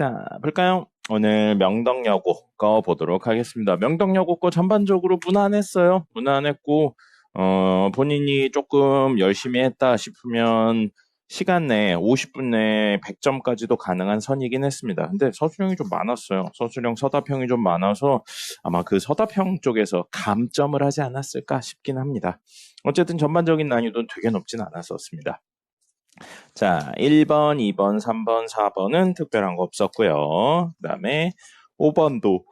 자, 볼까요? 오늘 명덕여고 거 보도록 하겠습니다. 명덕여고 거 전반적으로 무난했어요. 무난했고, 본인이 조금 열심히 했다 싶으면 시간 내에 50분 내에 100점까지도 가능한 선이긴 했습니다. 근데 서술형이 좀 많았어요. 서술형 서답형이 좀 많아서 아마 그 서답형 쪽에서 감점을 하지 않았을까 싶긴 합니다. 어쨌든 전반적인 난이도는 되게 높진 않았었습니다. 자, 1번, 2번, 3번, 4번은 특별한 거 없었고요. 그 다음에 5번도,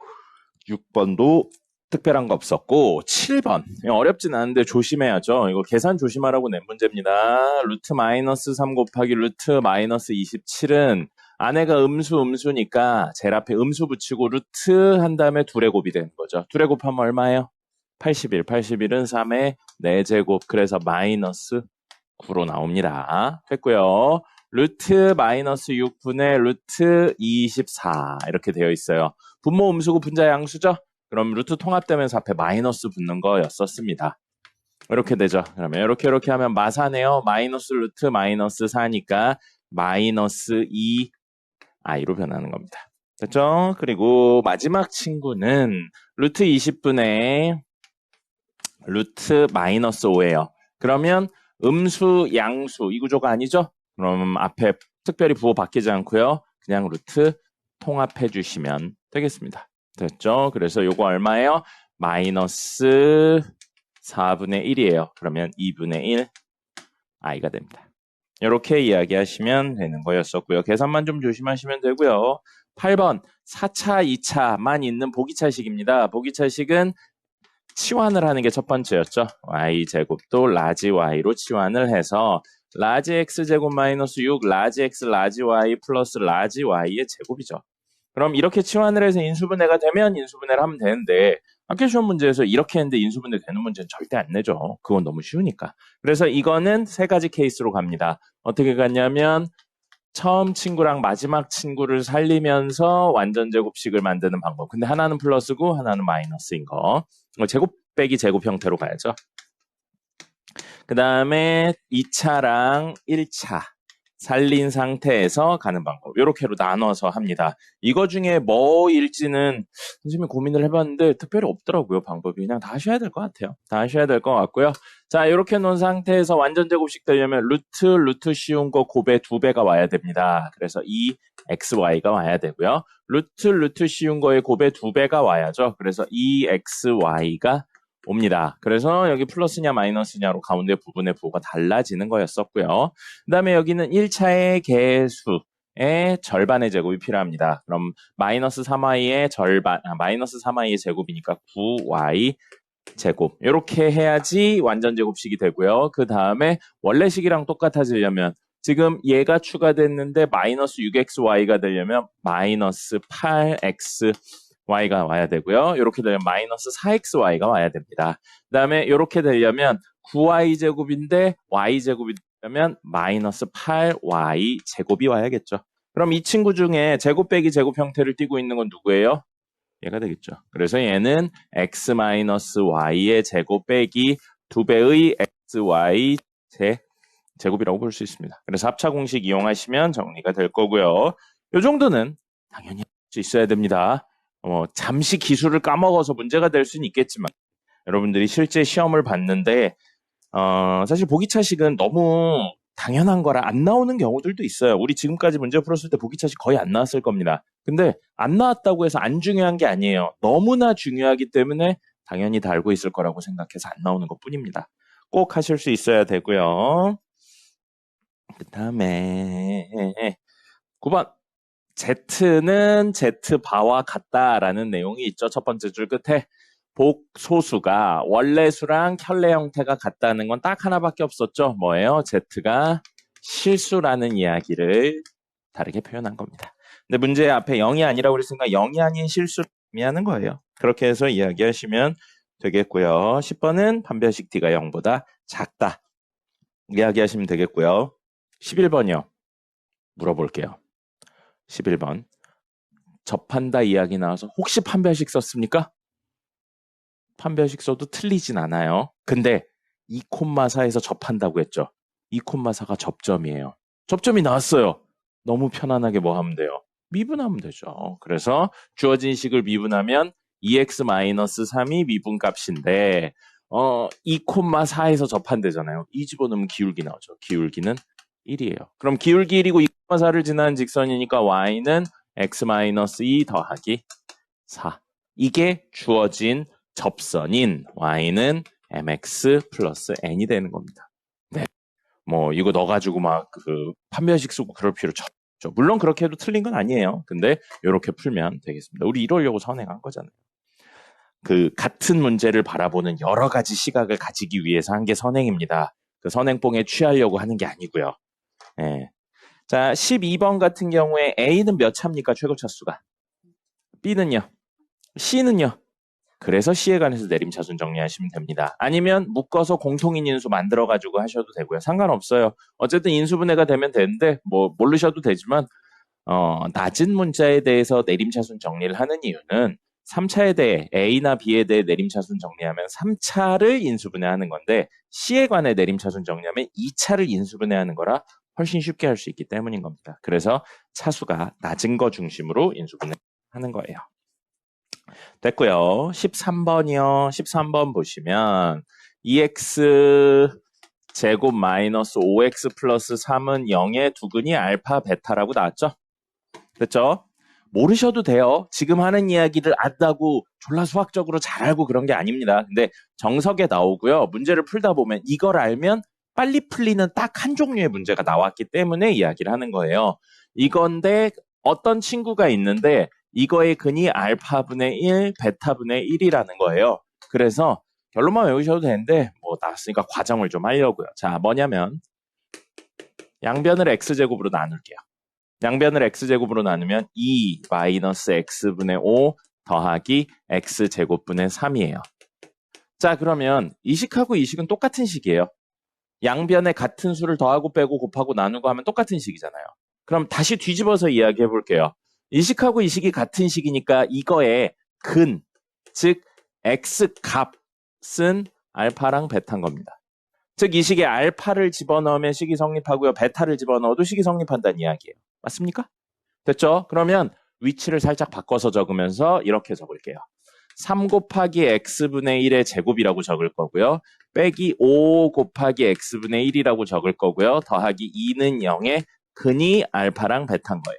6번도 특별한 거 없었고, 7번. 어렵진 않은데 조심해야죠. 이거 계산 조심하라고 낸 문제입니다. 루트 마이너스 3 곱하기 루트 마이너스 27은 안에가 음수니까 제일 앞에 음수 붙이고 루트 한 다음에 둘의 곱이 되는 거죠. 둘의 곱하면 얼마예요? 81. 81은 3의 4제곱. 그래서 마이너스 9로 나옵니다. 됐고요. 루트 마이너스 6분의 루트 24 이렇게 되어 있어요. 분모 음수고 분자 양수죠? 그럼 루트 통합되면서 앞에 마이너스 붙는 거였었습니다. 이렇게 되죠. 그러면 이렇게 하면 마사네요. 마이너스 루트 마이너스 4니까 마이너스 2i로 변하는 겁니다. 됐죠? 그리고 마지막 친구는 루트 20분의 루트 마이너스 5예요. 그러면 음수, 양수 이 구조가 아니죠? 그럼 앞에 특별히 부호 바뀌지 않고요. 그냥 루트 통합해 주시면 되겠습니다. 됐죠? 그래서 요거 얼마예요? 마이너스 4분의 1이에요. 그러면 2분의 1 i가 됩니다. 이렇게 이야기하시면 되는 거였었고요. 계산만 좀 조심하시면 되고요. 8번 4차, 2차만 있는 보기차식입니다. 보기차식은 치환을 하는 게 첫 번째였죠. y제곱도 라지 y로 치환을 해서 라지 x제곱 마이너스 6 라지 x 라지 y 플러스 라지 y의 제곱이죠. 그럼 이렇게 치환을 해서 인수분해가 되면 인수분해를 하면 되는데 학교 시험 문제에서 이렇게 했는데 인수분해 되는 문제는 절대 안 내죠. 그건 너무 쉬우니까. 그래서 이거는 세 가지 케이스로 갑니다. 어떻게 갔냐면 처음 친구랑 마지막 친구를 살리면서 완전 제곱식을 만드는 방법. 근데 하나는 플러스고 하나는 마이너스인 거. 제곱 빼기 제곱 형태로 가야죠. 그 다음에 2차랑 1차 살린 상태에서 가는 방법. 이렇게로 나눠서 합니다. 이거 중에 뭐일지는 선생님이 고민을 해봤는데 특별히 없더라고요. 방법이. 그냥 다 하셔야 될 것 같아요. 다 하셔야 될 것 같고요. 자, 이렇게 놓은 상태에서 완전 제곱식 되려면 루트 씌운 거 곱의 2배가 와야 됩니다. 그래서 이 xy가 와야 되고요. 루트 씌운 거의 곱의 2배가 와야죠. 그래서 이 xy가 옵니다. 그래서 여기 플러스냐 마이너스냐로 가운데 부분의 부호가 달라지는 거였었고요. 그 다음에 여기는 1차의 개수의 절반의 제곱이 필요합니다. 그럼 마이너스 3y의 절반, 마이너스 3y의 제곱이니까 9y 제곱. 이렇게 해야지 완전 제곱식이 되고요. 그 다음에 원래식이랑 똑같아지려면 지금 얘가 추가됐는데 마이너스 6xy가 되려면 마이너스 8x y가 와야 되고요. 이렇게 되면 마이너스 4xy가 와야 됩니다. 그 다음에 이렇게 되려면 9y제곱인데 y제곱이 되려면 마이너스 8y 제곱이 와야겠죠. 그럼 이 친구 중에 제곱 빼기 제곱 형태를 띠고 있는 건 누구예요? 얘가 되겠죠. 그래서 얘는 x-y의 제곱 빼기 2배의 xy 제곱이라고 볼 수 있습니다. 그래서 합차 공식 이용하시면 정리가 될 거고요. 이 정도는 당연히 할 수 있어야 됩니다. 잠시 기술을 까먹어서 문제가 될 수는 있겠지만 여러분들이 실제 시험을 봤는데 사실 보기차식은 너무 당연한 거라 안 나오는 경우들도 있어요. 우리 지금까지 문제 풀었을 때 보기차식 거의 안 나왔을 겁니다. 근데 안 나왔다고 해서 안 중요한 게 아니에요. 너무나 중요하기 때문에 당연히 다 알고 있을 거라고 생각해서 안 나오는 것뿐입니다. 꼭 하실 수 있어야 되고요. 그 다음에 9번 Z는 Z바와 같다라는 내용이 있죠. 첫 번째 줄 끝에 복소수가 원래 수랑 켤레 형태가 같다는 건 딱 하나밖에 없었죠. 뭐예요? Z가 실수라는 이야기를 다르게 표현한 겁니다. 근데 문제 앞에 0이 아니라고 그랬으니까 0이 아닌 실수를 의미하는 거예요. 그렇게 해서 이야기하시면 되겠고요. 10번은 판별식 D가 0보다 작다. 이야기하시면 되겠고요. 11번이요. 물어볼게요. 11번. 접한다 이야기 나와서 혹시 판별식 썼습니까? 판별식 써도 틀리진 않아요. 근데 2,4에서 접한다고 했죠. 2,4가 접점이에요. 접점이 나왔어요. 너무 편안하게 뭐 하면 돼요? 미분하면 되죠. 그래서 주어진 식을 미분하면 2x-3이 미분값인데 2,4에서 접한대잖아요. 이 집어넣으면 기울기 나오죠. 기울기는 1이에요. 그럼 기울기 1이고 2,4를 지나는 직선이니까 y는 x-2 더하기 4. 이게 주어진 접선인 y는 mx 플러스 n이 되는 겁니다. 네. 뭐 이거 넣어가지고 막 그 판별식 쓰고 그럴 필요 없죠. 물론 그렇게 해도 틀린 건 아니에요. 근데 이렇게 풀면 되겠습니다. 우리 이러려고 선행한 거잖아요. 그 같은 문제를 바라보는 여러 가지 시각을 가지기 위해서 한 게 선행입니다. 그 선행뽕에 취하려고 하는 게 아니고요. 예. 자, 12번 같은 경우에 A는 몇 차입니까? 최고차수가. B는요? C는요? 그래서 C에 관해서 내림차순 정리하시면 됩니다. 아니면 묶어서 공통인 인수 만들어가지고 하셔도 되고요. 상관없어요. 어쨌든 인수분해가 되면 되는데 뭐 모르셔도 되지만 낮은 문자에 대해서 내림차순 정리를 하는 이유는 3차에 대해 A나 B에 대해 내림차순 정리하면 3차를 인수분해하는 건데 C에 관해 내림차순 정리하면 2차를 인수분해하는 거라 훨씬 쉽게 할 수 있기 때문인 겁니다. 그래서 차수가 낮은 거 중심으로 인수분해하는 거예요. 됐고요. 13번이요. 13번 보시면 2x 제곱 마이너스 5x 플러스 3은 0의 두근이 알파 베타라고 나왔죠? 됐죠? 모르셔도 돼요. 지금 하는 이야기를 안다고 졸라 수학적으로 잘 알고 그런 게 아닙니다. 근데 정석에 나오고요. 문제를 풀다 보면 이걸 알면 빨리 풀리는 딱 한 종류의 문제가 나왔기 때문에 이야기를 하는 거예요. 이건데 어떤 친구가 있는데 이거의 근이 알파분의 1, 베타분의 1이라는 거예요. 그래서 결론만 외우셔도 되는데 뭐 나왔으니까 과정을 좀 하려고요. 자, 뭐냐면 양변을 x제곱으로 나눌게요. 양변을 x제곱으로 나누면 2 마이너스 x분의 5 더하기 x제곱분의 3이에요. 자, 그러면 이 식하고 이 식은 똑같은 식이에요. 양변에 같은 수를 더하고 빼고 곱하고 나누고 하면 똑같은 식이잖아요. 그럼 다시 뒤집어서 이야기해 볼게요. 이 식하고 이 식이 같은 식이니까 이거의 근, 즉 x값은 알파랑 베타인 겁니다. 즉 이 식에 알파를 집어넣으면 식이 성립하고요. 베타를 집어넣어도 식이 성립한다는 이야기예요. 맞습니까? 됐죠? 그러면 위치를 살짝 바꿔서 적으면서 이렇게 적을게요. 3 곱하기 x분의 1의 제곱이라고 적을 거고요. 빼기 5 곱하기 x분의 1이라고 적을 거고요. 더하기 2는 0에 근이 알파랑 베타인 거예요.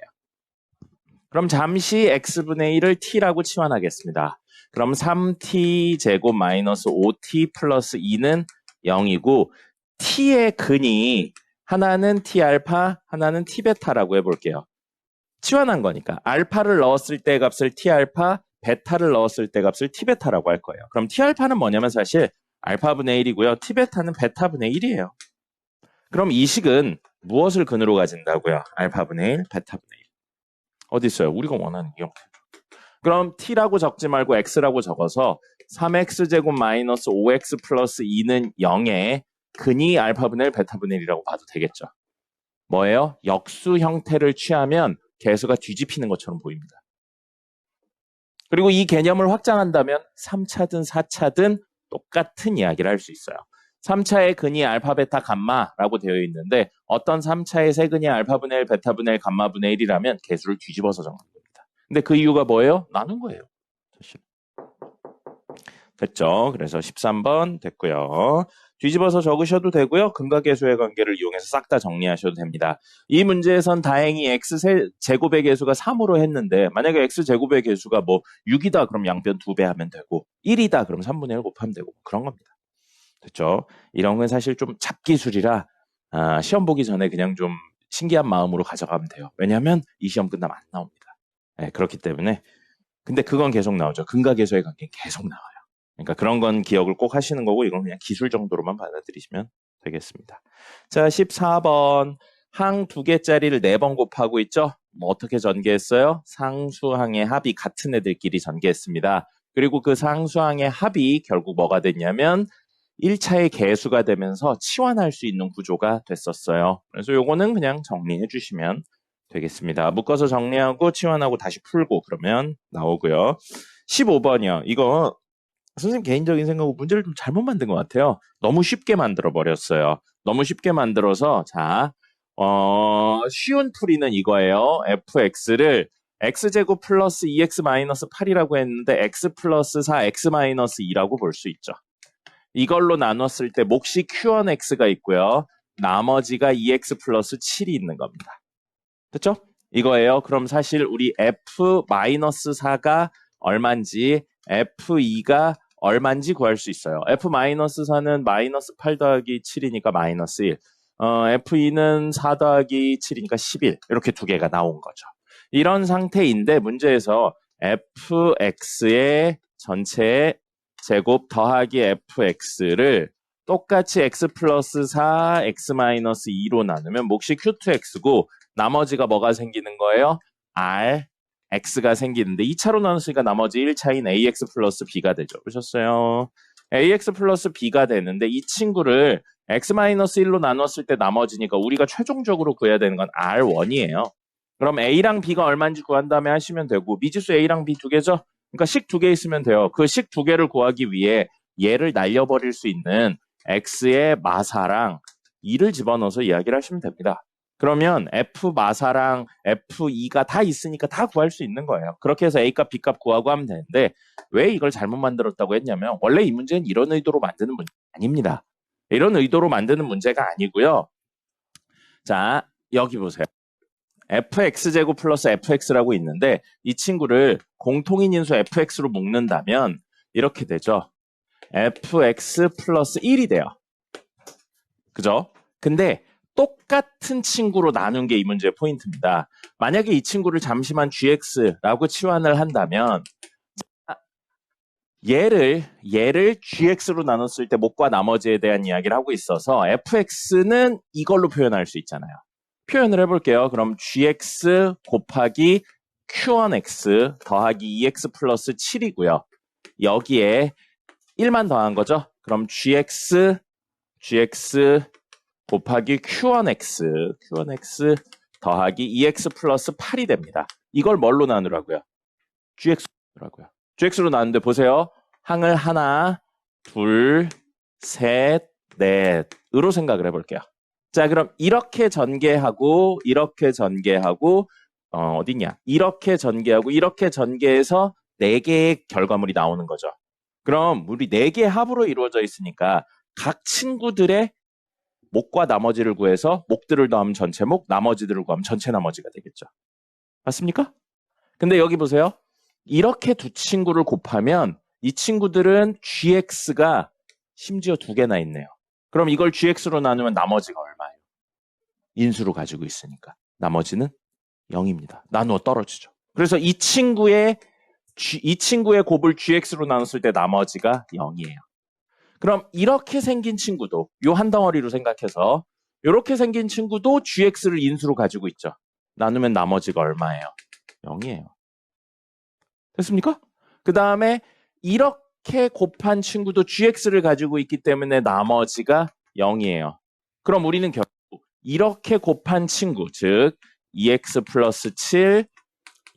그럼 잠시 x분의 1을 t라고 치환하겠습니다. 그럼 3t 제곱 마이너스 5t 플러스 2는 0이고 t의 근이 하나는 t알파, 하나는 t베타라고 해볼게요. 치환한 거니까 알파를 넣었을 때 값을 t알파, 베타를 넣었을 때 값을 t베타라고 할 거예요. 그럼 t알파는 뭐냐면 사실 알파분의 1이고요. t베타는 베타분의 1이에요. 그럼 이 식은 무엇을 근으로 가진다고요? 알파분의 1, 베타분의 1. 어디 있어요? 우리가 원하는 이 형태. 그럼 t라고 적지 말고 x라고 적어서 3x제곱 마이너스 5x 플러스 2는 0에 근이 알파분의 1, 베타분의 1이라고 봐도 되겠죠. 뭐예요? 역수 형태를 취하면 개수가 뒤집히는 것처럼 보입니다. 그리고 이 개념을 확장한다면 3차든 4차든 똑같은 이야기를 할 수 있어요. 3차의 근이 알파, 베타, 감마라고 되어 있는데 어떤 3차의 세근이 알파분의 1, 베타분의 1, 감마분의 1이라면 개수를 뒤집어서 적는 겁니다. 근데 그 이유가 뭐예요? 나눈 거예요. 됐죠? 그래서 13번 됐고요. 뒤집어서 적으셔도 되고요. 근과 계수의 관계를 이용해서 싹 다 정리하셔도 됩니다. 이 문제에선 다행히 x제곱의 개수가 3으로 했는데 만약에 x제곱의 개수가 뭐 6이다 그럼 양변 2배 하면 되고 1이다 그럼 3분의 1 곱하면 되고 그런 겁니다. 됐죠? 이런 건 사실 좀 잡기술이라 시험 보기 전에 그냥 좀 신기한 마음으로 가져가면 돼요. 왜냐하면 이 시험 끝나면 안 나옵니다. 네, 그렇기 때문에 근데 그건 계속 나오죠. 근과 계수의 관계는 계속 나와요. 그러니까 그런 건 기억을 꼭 하시는 거고 이건 그냥 기술 정도로만 받아들이시면 되겠습니다. 자, 14번 항 2개짜리를 4번 곱하고 있죠? 뭐 어떻게 전개했어요? 상수항의 합이 같은 애들끼리 전개했습니다. 그리고 그 상수항의 합이 결국 뭐가 됐냐면 1차의 개수가 되면서 치환할 수 있는 구조가 됐었어요. 그래서 요거는 그냥 정리해 주시면 되겠습니다. 묶어서 정리하고 치환하고 다시 풀고 그러면 나오고요. 15번이요. 이거 선생님 개인적인 생각으로 문제를 좀 잘못 만든 것 같아요. 너무 쉽게 만들어 버렸어요. 너무 쉽게 만들어서 자, 쉬운 풀이는 이거예요. fx를 x제곱 플러스 2x 마이너스 8이라고 했는데 x 플러스 4, x 마이너스 2라고 볼 수 있죠. 이걸로 나눴을 때 몫이 q1x가 있고요. 나머지가 2x 플러스 7이 있는 겁니다. 됐죠? 이거예요. 그럼 사실 우리 f-4가 얼만지 f2가 얼만지 구할 수 있어요. f-4는 마이너스 8 더하기 7이니까 마이너스 1. f2는 4 더하기 7이니까 11. 이렇게 두 개가 나온 거죠. 이런 상태인데 문제에서 fx의 전체 제곱 더하기 fx를 똑같이 x 플러스 4, x 마이너스 2로 나누면 몫이 q2x고 나머지가 뭐가 생기는 거예요? r, x가 생기는데 2차로 나눴으니까 나머지 1차인 ax 플러스 b가 되죠. 보셨어요? ax 플러스 b가 되는데 이 친구를 x 마이너스 1로 나눴을 때 나머지니까 우리가 최종적으로 구해야 되는 건 r1이에요. 그럼 a랑 b가 얼마인지 구한 다음에 하시면 되고 미지수 a랑 b 두 개죠? 그러니까 식 두 개 있으면 돼요. 그 식 두 개를 구하기 위해 얘를 날려버릴 수 있는 x의 마사랑 2를 집어넣어서 이야기를 하시면 됩니다. 그러면 f 마사랑 f2가 다 있으니까 다 구할 수 있는 거예요. 그렇게 해서 a값, b값 구하고 하면 되는데 왜 이걸 잘못 만들었다고 했냐면 원래 이 문제는 이런 의도로 만드는 문제 아닙니다. 이런 의도로 만드는 문제가 아니고요. 자, 여기 보세요. fx제곱 플러스 fx라고 있는데 이 친구를 공통인 인수 fx로 묶는다면 이렇게 되죠. fx 플러스 1이 돼요. 그죠? 근데 똑같은 친구로 나눈 게 이 문제의 포인트입니다. 만약에 이 친구를 잠시만 gx라고 치환을 한다면 얘를 gx로 나눴을 때 몫과 나머지에 대한 이야기를 하고 있어서 fx는 이걸로 표현할 수 있잖아요. 표현을 해볼게요. 그럼 gx 곱하기 q1x 더하기 2x 플러스 7이고요. 여기에 1만 더한 거죠. 그럼 gx 곱하기 q1x 더하기 2x 플러스 8이 됩니다. 이걸 뭘로 나누라고요? gx라고요. gx로 나누는데 보세요. 항을 하나, 둘, 셋, 넷으로 생각을 해볼게요. 자, 그럼 이렇게 전개하고 어디냐? 이렇게 전개하고 이렇게 전개해서 4개의 결과물이 나오는 거죠. 그럼 우리 4개의 합으로 이루어져 있으니까 각 친구들의 몫과 나머지를 구해서 몫들을 더하면 전체 몫, 나머지들을 구하면 전체 나머지가 되겠죠. 맞습니까? 근데 여기 보세요. 이렇게 두 친구를 곱하면 이 친구들은 gx가 심지어 2개나 있네요. 그럼 이걸 gx로 나누면 나머지가 얼마예요? 인수로 가지고 있으니까. 나머지는 0입니다. 나누어 떨어지죠. 그래서 이 친구의 곱을 gx로 나눴을 때 나머지가 0이에요. 그럼 이렇게 생긴 친구도 요 한 덩어리로 생각해서 이렇게 생긴 친구도 gx를 인수로 가지고 있죠. 나누면 나머지가 얼마예요? 0이에요. 됐습니까? 그 다음에 이렇게 곱한 친구도 gx를 가지고 있기 때문에 나머지가 0이에요. 그럼 우리는 결국 이렇게 곱한 친구, 즉 2x 플러스 7,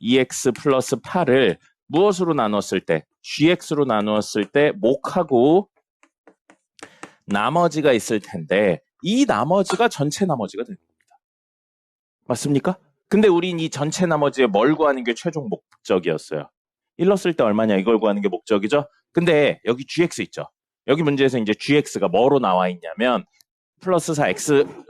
2x 플러스 8을 무엇으로 나눴을 때? gx로 나누었을 때 몫하고 나머지가 있을 텐데 이 나머지가 전체 나머지가 되는 겁니다. 맞습니까? 근데 우린 이 전체 나머지에 뭘 구하는 게 최종 목적이었어요. 1 넣었을 때 얼마냐 이걸 구하는 게 목적이죠. 근데 여기 gx 있죠. 여기 문제에서 이제 gx가 뭐로 나와 있냐면 플러스 4x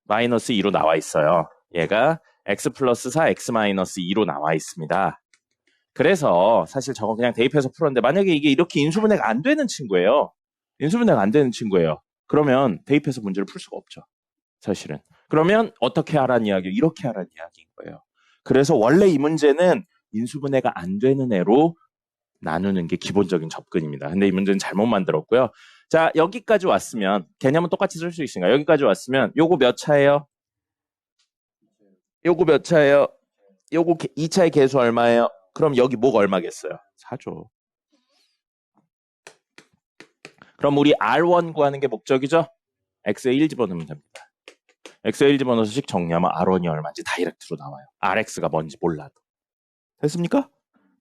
마이너스 2로 나와 있어요. 얘가 x 플러스 4 x 마이너스 2로 나와 있습니다. 그래서 사실 저거 그냥 대입해서 풀었는데 만약에 이게 이렇게 인수분해가 안 되는 친구예요. 인수분해가 안 되는 친구예요. 그러면 대입해서 문제를 풀 수가 없죠. 사실은. 그러면 어떻게 하라는 이야기예요? 이렇게 하라는 이야기인 거예요. 그래서 원래 이 문제는 인수분해가 안 되는 애로 나누는 게 기본적인 접근입니다. 근데 이 문제는 잘못 만들었고요. 자, 여기까지 왔으면 개념은 똑같이 쓸 수 있으니까 여기까지 왔으면 요거 몇 차예요? 요거 몇 차예요? 요거 2차의 개수 얼마예요? 그럼 여기 뭐가 얼마겠어요? 4죠. 그럼 우리 R1 구하는 게 목적이죠? X에 1 집어넣으면 됩니다. X에 1 집어넣어서 식 정리하면 R1이 얼마인지 다이렉트로 나와요. RX가 뭔지 몰라도. 됐습니까?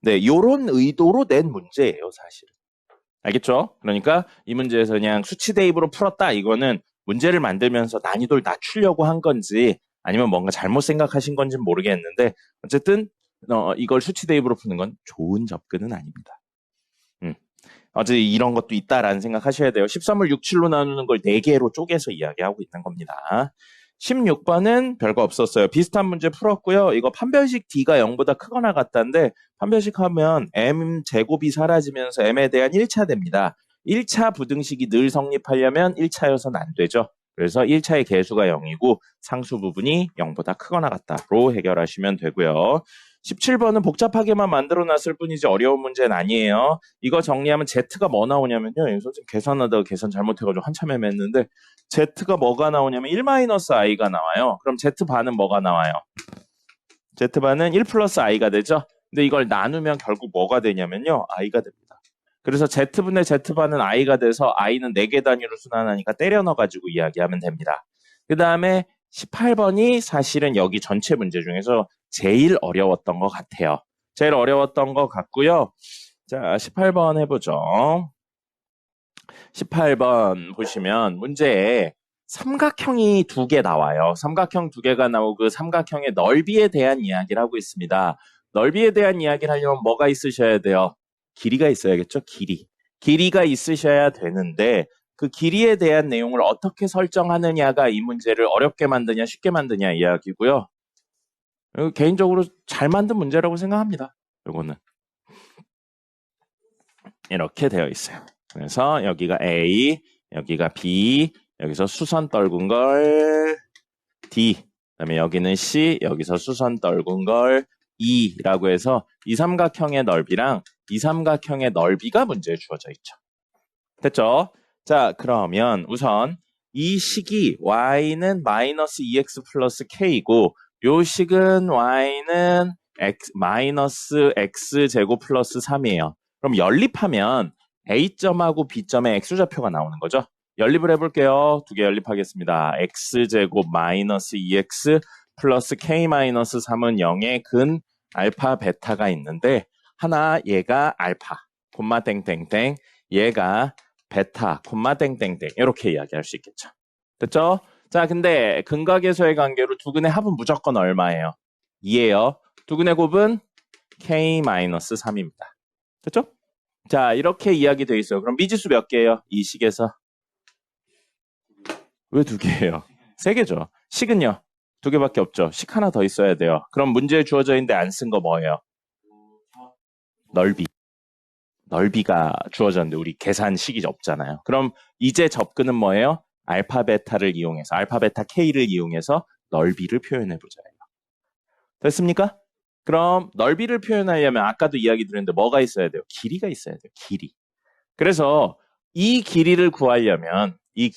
네, 요런 의도로 낸 문제예요, 사실은. 알겠죠? 그러니까 이 문제에서 그냥 수치 대입으로 풀었다. 이거는 문제를 만들면서 난이도를 낮추려고 한 건지 아니면 뭔가 잘못 생각하신 건지는 모르겠는데 어쨌든 이걸 수치 대입으로 푸는 건 좋은 접근은 아닙니다. 어제 이런 것도 있다라는 생각하셔야 돼요. 13을 6, 7로 나누는 걸 4개로 쪼개서 이야기하고 있는 겁니다. 16번은 별거 없었어요. 비슷한 문제 풀었고요. 이거 판별식 D가 0보다 크거나 같다인데 판별식 하면 M 제곱이 사라지면서 M에 대한 1차 됩니다. 1차 부등식이 늘 성립하려면 1차여서는 안 되죠. 그래서 1차의 개수가 0이고 상수 부분이 0보다 크거나 같다로 해결하시면 되고요. 17번은 복잡하게만 만들어놨을 뿐이지 어려운 문제는 아니에요. 이거 정리하면 Z가 뭐 나오냐면요. 선생님 계산하다가 계산 잘못해가지고 한참 헤맸는데 Z가 뭐가 나오냐면 1-i가 나와요. 그럼 Z반은 뭐가 나와요? Z반은 1 플러스 i가 되죠. 근데 이걸 나누면 결국 뭐가 되냐면요. i가 됩니다. 그래서 Z분의 Z반은 i가 돼서 i는 4개 단위로 순환하니까 때려 넣어가지고 이야기하면 됩니다. 그 다음에 18번이 사실은 여기 전체 문제 중에서 제일 어려웠던 것 같아요. 제일 어려웠던 것 같고요. 자, 18번 해보죠. 18번 보시면 문제에 삼각형이 2개 나와요. 삼각형 2개가 나오고 그 삼각형의 넓이에 대한 이야기를 하고 있습니다. 넓이에 대한 이야기를 하려면 뭐가 있으셔야 돼요? 길이가 있어야겠죠? 길이가 있으셔야 되는데 그 길이에 대한 내용을 어떻게 설정하느냐가 이 문제를 어렵게 만드냐 쉽게 만드냐 이야기고요. 개인적으로 잘 만든 문제라고 생각합니다. 이거는 이렇게 되어 있어요. 그래서 여기가 A, 여기가 B, 여기서 수선 떨군 걸 D, 그다음에 여기는 C, 여기서 수선 떨군 걸 E라고 해서 이 삼각형의 넓이랑 이 삼각형의 넓이가 문제에 주어져 있죠. 됐죠? 자, 그러면 우선 이 식이 y는 마이너스 2x 플러스 k이고 요 식은 y는 마이너스 x제곱 플러스 3이에요. 그럼 연립하면 A점하고 B점의 x좌표가 나오는 거죠. 연립을 해볼게요. 2개 연립하겠습니다. x제곱 마이너스 2x 플러스 k 마이너스 3은 0의 근 알파 베타가 있는데 하나 얘가 알파 콤마 땡땡땡 얘가 베타 콤마 땡땡땡 이렇게 이야기할 수 있겠죠. 됐죠? 자, 근데 근각에서의 관계로 두 근의 합은 무조건 얼마예요? 2예요. 두 근의 곱은 k-3입니다. 됐죠? 자, 이렇게 이야기되어 있어요. 그럼 미지수 몇 개예요? 이 식에서. 왜 2개예요? 3개죠. 식은요? 2개밖에 없죠. 식 하나 더 있어야 돼요. 그럼 문제에 주어져 있는데 안 쓴 거 뭐예요? 넓이가 주어졌는데 우리 계산식이 없잖아요. 그럼 이제 접근은 뭐예요? 알파 베타를 이용해서 알파 베타 K를 이용해서 넓이를 표현해 보자예요. 됐습니까? 그럼 넓이를 표현하려면 아까도 이야기 드렸는데 뭐가 있어야 돼요? 길이가 있어야 돼요. 길이. 그래서 이 길이를 구하려면 이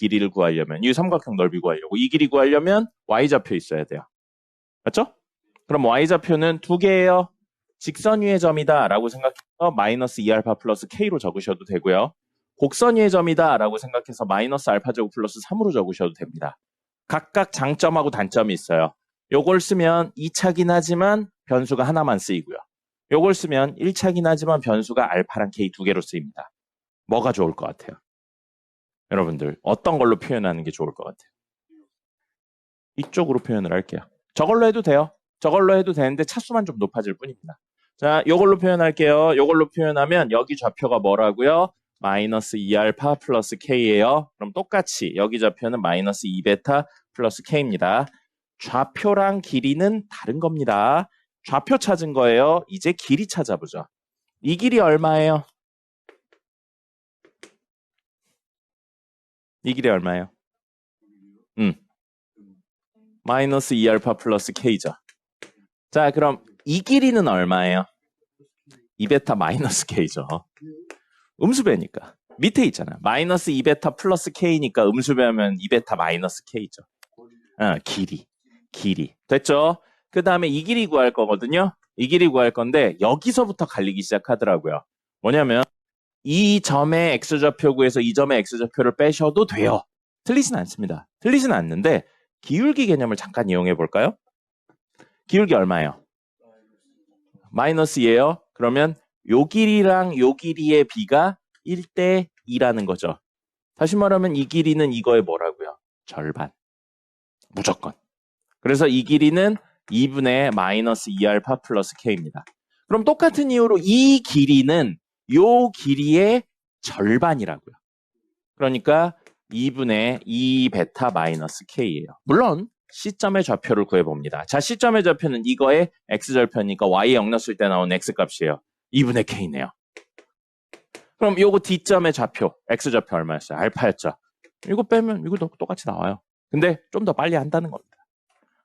삼각형 넓이 구하려고 이 길이 구하려면 Y좌표 있어야 돼요. 맞죠? 그럼 Y좌표는 2개예요. 직선 위의 점이다 라고 생각해서 마이너스 2알파 플러스 K로 적으셔도 되고요. 곡선 위의 점이다 라고 생각해서 마이너스 알파 제곱 플러스 3으로 적으셔도 됩니다. 각각 장점하고 단점이 있어요. 요걸 쓰면 2차긴 하지만 변수가 하나만 쓰이고요. 요걸 쓰면 1차긴 하지만 변수가 알파랑 K 2개로 쓰입니다. 뭐가 좋을 것 같아요? 여러분들 어떤 걸로 표현하는 게 좋을 것 같아요? 이쪽으로 표현을 할게요. 저걸로 해도 돼요. 저걸로 해도 되는데 차수만 좀 높아질 뿐입니다. 자, 요걸로 표현할게요. 요걸로 표현하면 여기 좌표가 뭐라고요? 마이너스 2알파 플러스 K예요. 그럼 똑같이 여기 좌표는 마이너스 2베타 플러스 K입니다. 좌표랑 길이는 다른 겁니다. 좌표 찾은 거예요. 이제 길이 찾아보죠. 이 길이 얼마예요? 이 길이 얼마예요? 마이너스 2알파 플러스 K죠. 자, 그럼 이 길이는 얼마예요? 2베타 마이너스 K죠. 음수배니까. 밑에 있잖아. 마이너스 2베타 플러스 K니까 음수배하면 2베타 마이너스 K죠. 길이. 됐죠? 그 다음에 이 길이 구할 거거든요. 이 길이 구할 건데 여기서부터 갈리기 시작하더라고요. 뭐냐면 이 점의 x좌표구에서 이 점의 x좌표를 빼셔도 돼요. 틀리진 않습니다. 틀리진 않는데 기울기 개념을 잠깐 이용해 볼까요? 기울기 얼마예요? 마이너스예요. 그러면 요 길이랑 요 길이의 비가 1:2라는 거죠. 다시 말하면 이 길이는 이거의 뭐라고요? 절반. 무조건. 그래서 이 길이는 2분의 마이너스 2알파 플러스 K입니다. 그럼 똑같은 이유로 이 길이는 요 길이의 절반이라고요. 그러니까 2분의 2베타 마이너스 K예요. 물론 C점의 좌표를 구해봅니다. 자, C점의 좌표는 이거의 X절표니까 Y에 0 넣었을 때 나온 X값이에요. 2분의 K네요. 그럼 요거 D점의 좌표, X좌표 얼마였어요? 알파였죠. 이거 빼면 이거 똑같이 나와요. 근데 좀 더 빨리 한다는 겁니다.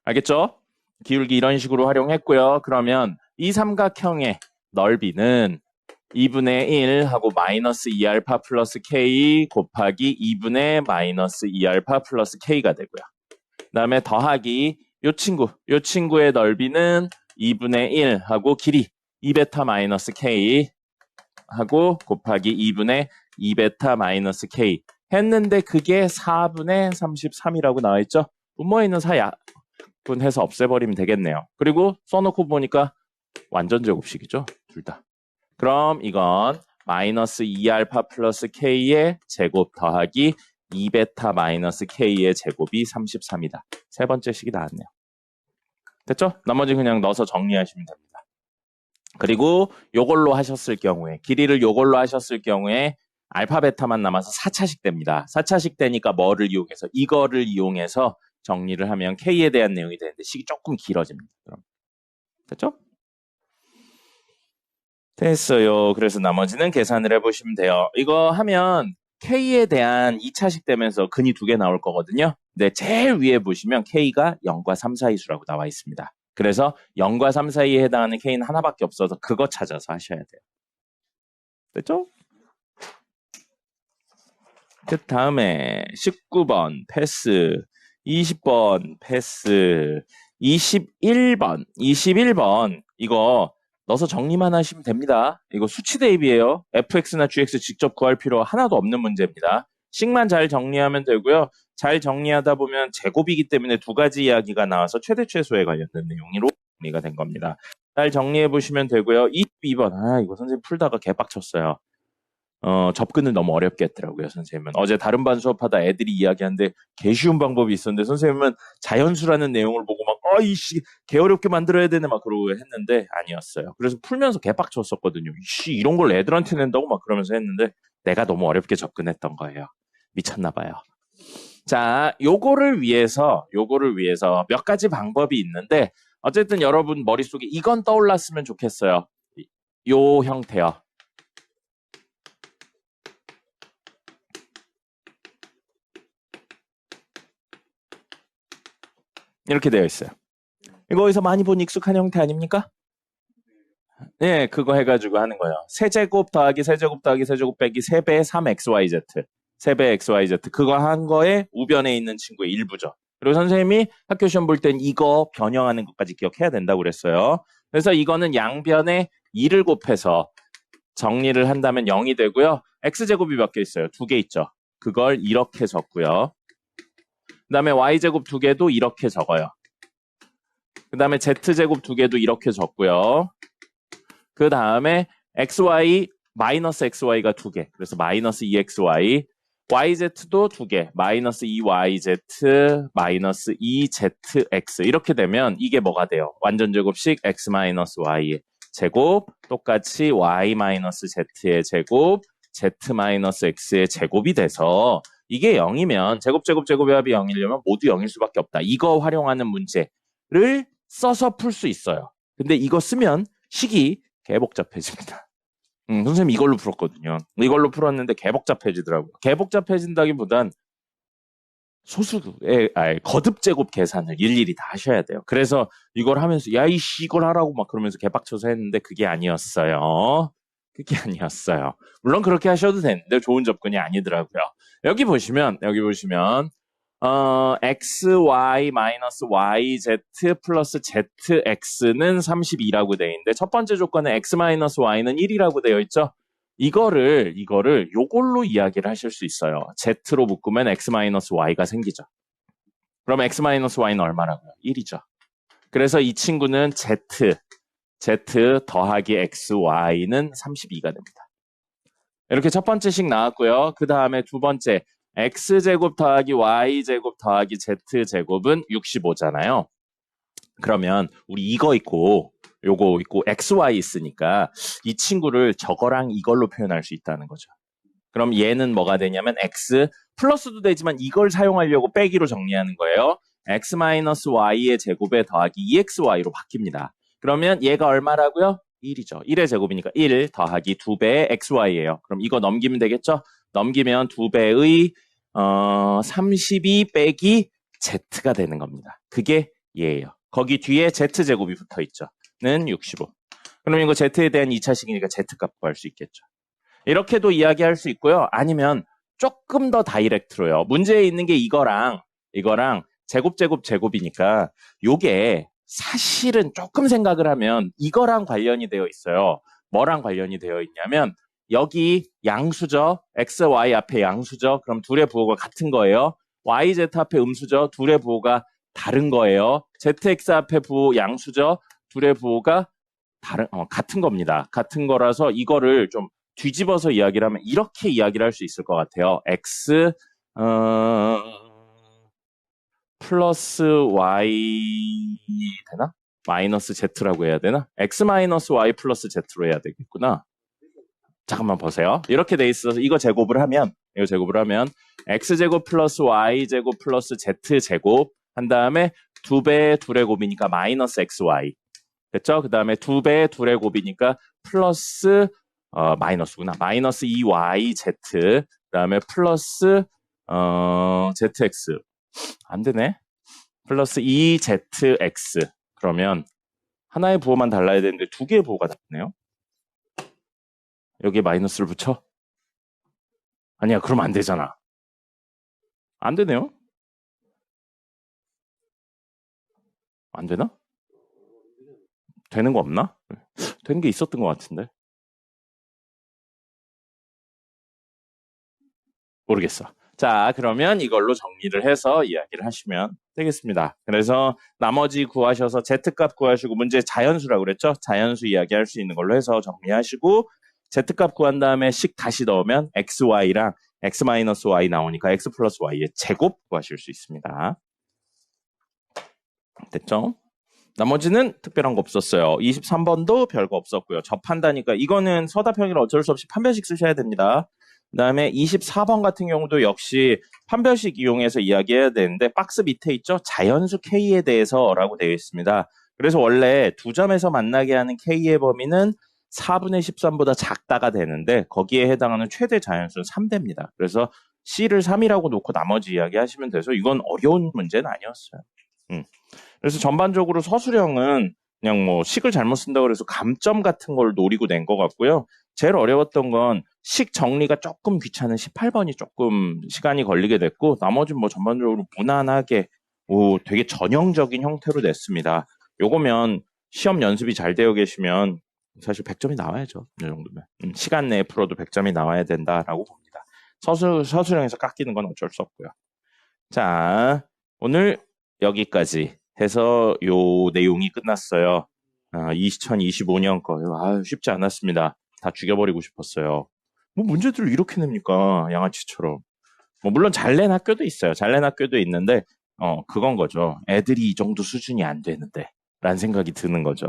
알겠죠? 기울기 이런 식으로 활용했고요. 그러면 이 삼각형의 넓이는 2분의 1 하고 마이너스 2알파 플러스 K 곱하기 2분의 마이너스 2알파 플러스 K가 되고요. 그 다음에 더하기 요 친구의 넓이는 2분의 1 하고 길이 2베타 마이너스 K 하고 곱하기 2분의 2베타 마이너스 K 했는데 그게 4분의 33이라고 나와있죠? 분모에 있는 4 약분해서 없애버리면 되겠네요. 그리고 써놓고 보니까 완전 제곱식이죠? 둘 다. 그럼 이건 마이너스 2알파 플러스 K의 제곱 더하기 2베타 마이너스 K의 제곱이 33이다. 세 번째 식이 나왔네요. 됐죠? 나머지 그냥 넣어서 정리하시면 됩니다. 그리고 요걸로 하셨을 경우에 길이를 요걸로 하셨을 경우에 알파 베타만 남아서 4차식 됩니다. 4차식 되니까 뭐를 이용해서 이거를 이용해서 정리를 하면 K에 대한 내용이 되는데 식이 조금 길어집니다. 그럼. 됐죠? 됐어요. 그래서 나머지는 계산을 해보시면 돼요. 이거 하면 K에 대한 2차식 되면서 근이 2개 나올 거거든요. 근데 제일 위에 보시면 K가 0과 3 사이 수라고 나와 있습니다. 그래서 0과 3 사이에 해당하는 K는 하나밖에 없어서 그거 찾아서 하셔야 돼요. 됐죠? 그 다음에 19번 패스, 20번 패스, 21번 이거 넣어서 정리만 하시면 됩니다. 이거 수치 대입이에요. fx나 gx 직접 구할 필요 하나도 없는 문제입니다. 식만 잘 정리하면 되고요. 잘 정리하다 보면 제곱이기 때문에 두 가지 이야기가 나와서 최대 최소에 관련된 내용으로 정리가 된 겁니다. 잘 정리해 보시면 되고요. 22번 이거 선생님 풀다가 개빡쳤어요. 접근을 너무 어렵게 했더라고요, 선생님은. 어제 다른 반 수업하다 애들이 이야기하는데 개 쉬운 방법이 있었는데 선생님은 자연수라는 내용을 보고 막 이씨 개 어렵게 만들어야 되네 막 그러고 했는데 아니었어요. 그래서 풀면서 개빡쳤었거든요. 이씨 이런 걸 애들한테 낸다고 막 그러면서 했는데 내가 너무 어렵게 접근했던 거예요. 미쳤나 봐요. 자, 요거를 위해서 몇 가지 방법이 있는데 어쨌든 여러분 머릿속에 이건 떠올랐으면 좋겠어요. 요 형태요. 이렇게 되어 있어요. 이거 어디서 많이 본 익숙한 형태 아닙니까? 네, 그거 해가지고 하는 거예요. 세제곱 더하기 세제곱 더하기 세제곱 빼기 3배의 3xyz. 3배 xyz. 그거 한 거에 우변에 있는 친구의 일부죠. 그리고 선생님이 학교 시험 볼 땐 이거 변형하는 것까지 기억해야 된다고 그랬어요. 그래서 이거는 양변에 2를 곱해서 정리를 한다면 0이 되고요. x제곱이 몇 개 있어요? 2개 있죠. 그걸 이렇게 적고요. 그 다음에 y제곱 2개도 이렇게 적어요. 그 다음에 z제곱 2개도 이렇게 적고요. 그 다음에 xy, 마이너스 xy가 2개. 그래서 마이너스 2xy. yz도 2개. 마이너스 2yz, 마이너스 2zx. 이렇게 되면 이게 뭐가 돼요? 완전 제곱식 x 마이너스 y 제곱 똑같이 y 마이너스 z의 제곱 z 마이너스 x의 제곱이 돼서 이게 0이면 제곱의 합이 0이려면 모두 0일 수밖에 없다. 이거 활용하는 문제를 써서 풀 수 있어요. 근데 이거 쓰면 식이 개복잡해집니다. 선생님 이걸로 풀었거든요. 이걸로 풀었는데 개복잡해지더라고요. 개복잡해진다기보단 거듭 제곱 계산을 일일이 다 하셔야 돼요. 그래서 이걸 하면서 야이씨 이걸 하라고 막 그러면서 개빡쳐서 했는데 그게 아니었어요. 물론 그렇게 하셔도 되는데 좋은 접근이 아니더라고요. 여기 보시면 xy 마이너스 yz 플러스 zx는 32라고 되어 있는데 첫 번째 조건은 x 마이너스 y는 1이라고 되어 있죠. 이거를 요걸로 이야기를 하실 수 있어요. z로 묶으면 x 마이너스 y가 생기죠. 그럼 x 마이너스 y는 얼마라고요? 1이죠. 그래서 이 친구는 z 더하기 xy는 32가 됩니다. 이렇게 첫 번째 식 나왔고요. 그 다음에 두 번째 x제곱 더하기 y제곱 더하기 z제곱은 65잖아요. 그러면 우리 이거 있고 요거 있고 xy 있으니까 이 친구를 저거랑 이걸로 표현할 수 있다는 거죠. 그럼 얘는 뭐가 되냐면 x 플러스도 되지만 이걸 사용하려고 빼기로 정리하는 거예요. x-y의 제곱에 더하기 2xy로 바뀝니다. 그러면 얘가 얼마라고요? 1이죠. 1의 제곱이니까 1 더하기 2배의 xy예요. 그럼 이거 넘기면 되겠죠? 넘기면 2배의 32 빼기 z가 되는 겁니다. 그게 얘예요. 거기 뒤에 z제곱이 붙어 있죠. 는 65. 그럼 이거 z에 대한 2차식이니까 z값 구할 수 있겠죠. 이렇게도 이야기할 수 있고요. 아니면 조금 더 다이렉트로요. 문제에 있는 게 이거랑 제곱이니까 요게 사실은 조금 생각을 하면 이거랑 관련이 되어 있어요. 뭐랑 관련이 되어 있냐면 여기 양수죠. x, y 앞에 양수죠. 그럼 둘의 부호가 같은 거예요. y, z 앞에 음수죠. 둘의 부호가 다른 거예요. zx 앞에 부호 양수죠. 둘의 부호가 같은 겁니다. 같은 거라서 이거를 좀 뒤집어서 이야기를 하면 이렇게 이야기를 할 수 있을 것 같아요. x 플러스 y 되나? 마이너스 z라고 해야 되나? x 마이너스 y 플러스 z로 해야 되겠구나. 잠깐만 보세요. 이렇게 돼 있어서 이거 제곱을 하면 x제곱 플러스 y제곱 플러스 z제곱 한 다음에 2배 둘의 곱이니까 마이너스 xy 됐죠? 그 다음에 2배 둘의 곱이니까 플러스 마이너스구나. 마이너스 2yz 그 다음에 플러스 zx 안 되네. 플러스 2zx 그러면 하나의 부호만 달라야 되는데 두 개의 부호가 다르네요. 여기에 마이너스를 붙여? 아니야, 그러면 안 되잖아. 안 되네요. 안 되나? 되는 거 없나? 되는 게 있었던 것 같은데. 모르겠어. 자, 그러면 이걸로 정리를 해서 이야기를 하시면 되겠습니다. 그래서 나머지 구하셔서 z값 구하시고 문제 자연수라고 그랬죠? 자연수 이야기할 수 있는 걸로 해서 정리하시고 z값 구한 다음에 식 다시 넣으면 xy랑 x-y 나오니까 x 플러스 y의 제곱 구하실 수 있습니다. 됐죠? 나머지는 특별한 거 없었어요. 23번도 별거 없었고요. 접한다니까 이거는 서답형이라 어쩔 수 없이 판별식 쓰셔야 됩니다. 그 다음에 24번 같은 경우도 역시 판별식 이용해서 이야기해야 되는데 박스 밑에 있죠? 자연수 K에 대해서라고 되어 있습니다. 그래서 원래 두 점에서 만나게 하는 K의 범위는 4분의 13보다 작다가 되는데 거기에 해당하는 최대 자연수는 3대입니다. 그래서 C를 3이라고 놓고 나머지 이야기하시면 돼서 이건 어려운 문제는 아니었어요. 그래서 전반적으로 서술형은 그냥 뭐 식을 잘못 쓴다고 해서 감점 같은 걸 노리고 낸 것 같고요. 제일 어려웠던 건 식 정리가 조금 귀찮은 18번이 조금 시간이 걸리게 됐고 나머지는 뭐 전반적으로 무난하게 되게 전형적인 형태로 냈습니다. 요거면 시험 연습이 잘 되어 계시면 사실 100점이 나와야죠. 이 정도면. 시간 내에 풀어도 100점이 나와야 된다라고 봅니다. 서술형에서 깎이는 건 어쩔 수 없고요. 자, 오늘 여기까지 해서 요 내용이 끝났어요. 2025년 거. 쉽지 않았습니다. 다 죽여버리고 싶었어요. 뭐 문제들을 이렇게 냅니까? 양아치처럼. 뭐 물론 잘 낸 학교도 있어요. 잘 낸 학교도 있는데 그건 거죠. 애들이 이 정도 수준이 안 되는데 라는 생각이 드는 거죠.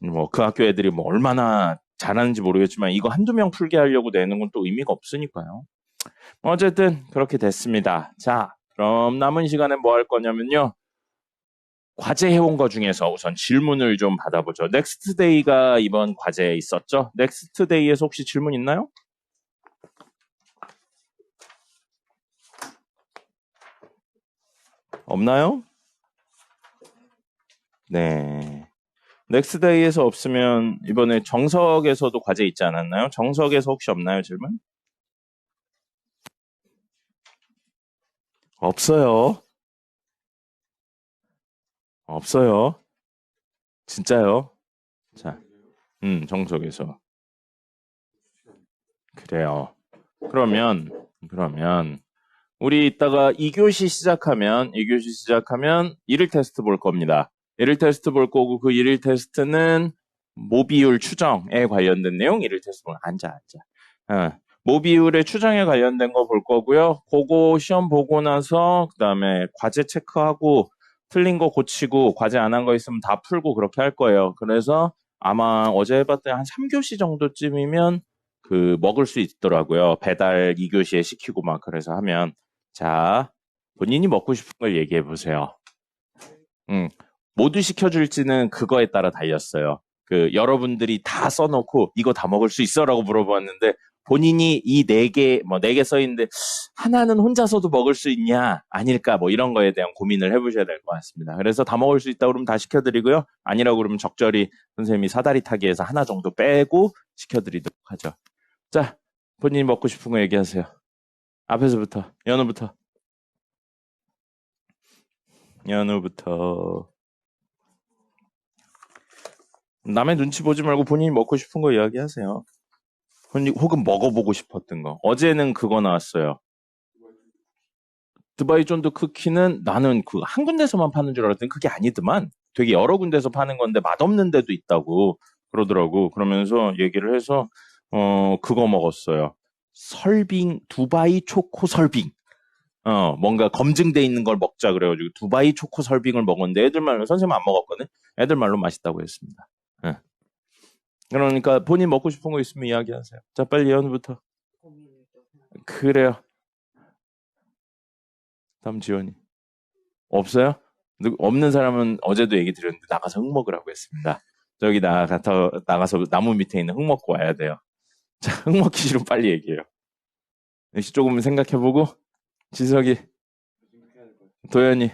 뭐 그 학교 애들이 뭐 얼마나 잘하는지 모르겠지만 이거 한두 명 풀게 하려고 내는 건 또 의미가 없으니까요. 어쨌든 그렇게 됐습니다. 자, 그럼 남은 시간에 뭐 할 거냐면요. 과제 해온 거 중에서 우선 질문을 좀 받아보죠. 넥스트데이가 이번 과제에 있었죠? 넥스트데이에서 혹시 질문 있나요? 없나요? 네. 넥스트데이에서 없으면 이번에 정석에서도 과제 있지 않았나요? 정석에서 혹시 없나요, 질문? 없어요. 없어요. 진짜요? 자, 정석에서. 그래요. 그러면 우리 이따가 2교시 시작하면 1일 테스트 볼 겁니다. 1일 테스트 볼 거고 그 1일 테스트는 모비율 추정에 관련된 내용 1일 테스트 볼 앉아. 모비율의 추정에 관련된 거 볼 거고요. 그거 시험 보고 나서 그다음에 과제 체크하고 틀린 거 고치고 과제 안 한 거 있으면 다 풀고 그렇게 할 거예요. 그래서 아마 어제 해봤더니 한 3교시 정도쯤이면 그 먹을 수 있더라고요. 배달 2교시에 시키고 막 그래서 하면. 자, 본인이 먹고 싶은 걸 얘기해 보세요. 모두 시켜줄지는 그거에 따라 달렸어요. 그 여러분들이 다 써놓고 이거 다 먹을 수 있어라고 물어봤는데 본인이 이 네 개, 뭐 네 개 써있는데 하나는 혼자서도 먹을 수 있냐 아닐까 뭐 이런 거에 대한 고민을 해보셔야 될 것 같습니다. 그래서 다 먹을 수 있다 그러면 다 시켜드리고요. 아니라고 그러면 적절히 선생님이 사다리 타기에서 하나 정도 빼고 시켜드리도록 하죠. 자, 본인이 먹고 싶은 거 얘기하세요. 앞에서부터, 연우부터. 연우부터. 남의 눈치 보지 말고 본인이 먹고 싶은 거 이야기하세요. 혹은 먹어보고 싶었던 거. 어제는 그거 나왔어요. 두바이 쫀드 쿠키는 나는 그 한 군데서만 파는 줄 알았더니 그게 아니더만 되게 여러 군데서 파는 건데 맛없는 데도 있다고 그러더라고. 그러면서 얘기를 해서 그거 먹었어요. 설빙, 두바이 초코 설빙. 뭔가 검증돼 있는 걸 먹자 그래가지고 두바이 초코 설빙을 먹었는데 애들 말로 선생님 안 먹었거든. 애들 말로 맛있다고 했습니다. 예. 그러니까 본인 먹고 싶은 거 있으면 이야기하세요. 자, 빨리 예언부터. 그래요. 다음 지원이. 없어요? 없는 사람은 어제도 얘기 드렸는데 나가서 흙 먹으라고 했습니다. 저기 나가서 나무 밑에 있는 흙 먹고 와야 돼요. 자, 흙 먹기 싫으면 빨리 얘기해요. 역시 조금 생각해보고 지석이, 도현이.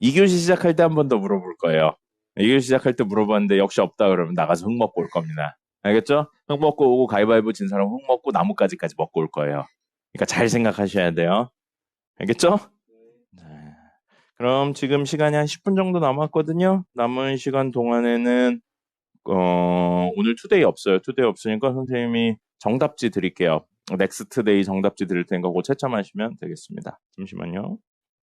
2교시 시작할 때 한 번 더 물어볼 거예요. 2교시 시작할 때 물어봤는데 역시 없다 그러면 나가서 흙 먹고 올 겁니다. 알겠죠? 흙 먹고 오고 가위바위보 진 사람 흙 먹고 나뭇가지까지 먹고 올 거예요. 그러니까 잘 생각하셔야 돼요. 알겠죠? 네. 그럼 지금 시간이 한 10분 정도 남았거든요. 남은 시간 동안에는 오늘 투데이 없어요. 투데이 없으니까 선생님이 정답지 드릴게요. 넥스트 데이 정답지 드릴 테니까 그거 채점하시면 되겠습니다. 잠시만요.